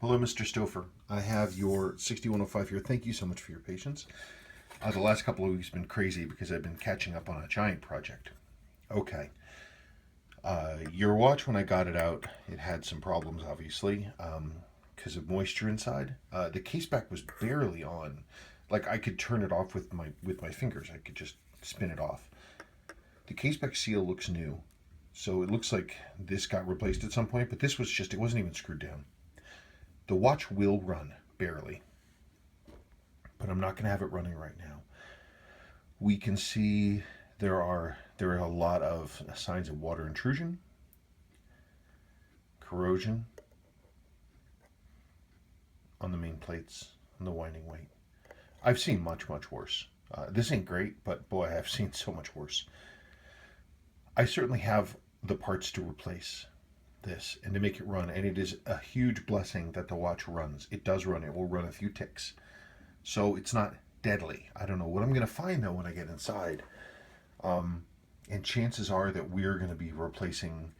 Hello, Mr. Stouffer. I have your 6105 here. Thank you so much for your patience. The last couple of weeks have been crazy because I've been catching up on a giant project. Okay. Your watch, when I got it out, it had some problems, obviously, because of moisture inside. The case back was barely on. Like, I could turn it off with my fingers. I could just spin it off. The case back seal looks new. So it looks like this got replaced at some point, but this was just, it wasn't even screwed down. The watch will run, barely, but I'm not going to have it running right now. We can see there are a lot of signs of water intrusion, corrosion on the main plates, on the winding weight. I've seen much, much worse. This ain't great, but boy, I've seen so much worse. I certainly have the parts to replace this and to make it run, and it is a huge blessing that the watch runs. It does run. It will run a few ticks, so it's not deadly. I don't know what I'm going to find though when I get inside, and chances are that we're going to be replacing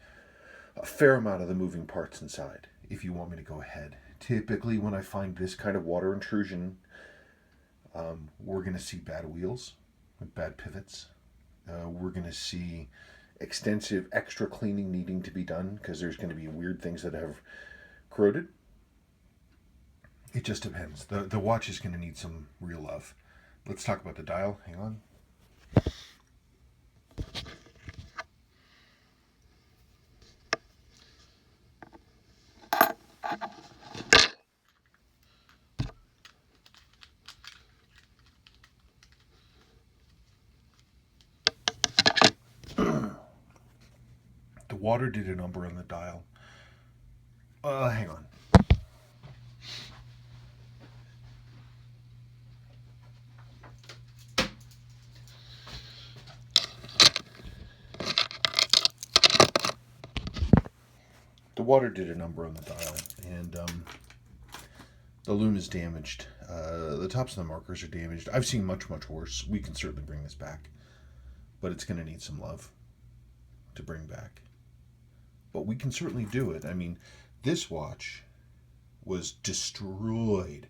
a fair amount of the moving parts inside. If you want me to go ahead, typically when I find this kind of water intrusion, we're going to see bad wheels with bad pivots. We're going to see extensive extra cleaning needing to be done because there's going to be weird things that have corroded. It just depends. The watch is going to need some real love. Let's talk about the dial. Hang on. The water did a number on the dial. Hang on. The water did a number on the dial, and the loom is damaged. The tops of the markers are damaged. I've seen much, much worse. We can certainly bring this back, but it's going to need some love to bring back. But we can certainly do it. I mean, this watch was destroyed.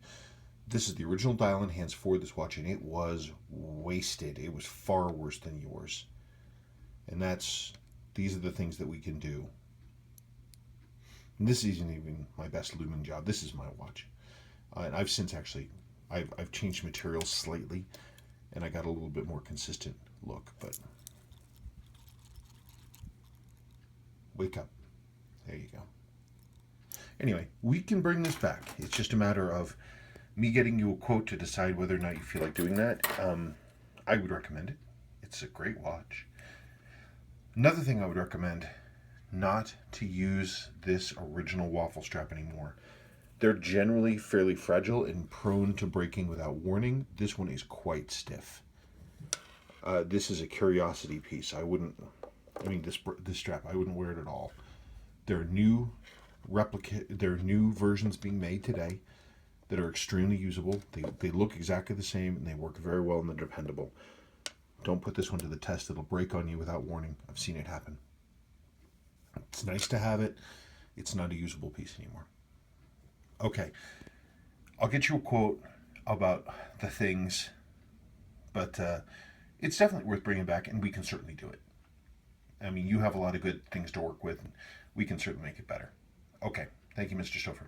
This is the original dial and hands for this watch, and it was wasted. It was far worse than yours. And these are the things that we can do. And this isn't even my best looming job. This is my watch. And I've since actually, I've changed materials slightly, and I got a little bit more consistent look, but wake up. There you go. Anyway, we can bring this back. It's just a matter of me getting you a quote to decide whether or not you feel like doing that. I would recommend it. It's a great watch. Another thing I would recommend, not to use this original waffle strap anymore. They're generally fairly fragile and prone to breaking without warning. This one is quite stiff. This is a curiosity piece. This strap, I wouldn't wear it at all. There are new versions being made today that are extremely usable. They look exactly the same and they work very well and they're dependable. Don't put this one to the test. It'll break on you without warning. I've seen it happen. It's nice to have it. It's not a usable piece anymore. Okay, I'll get you a quote about the things, but it's definitely worth bringing back, and we can certainly do it. I mean, you have a lot of good things to work with, and we can certainly make it better. Okay, thank you, Mr. Stouffer.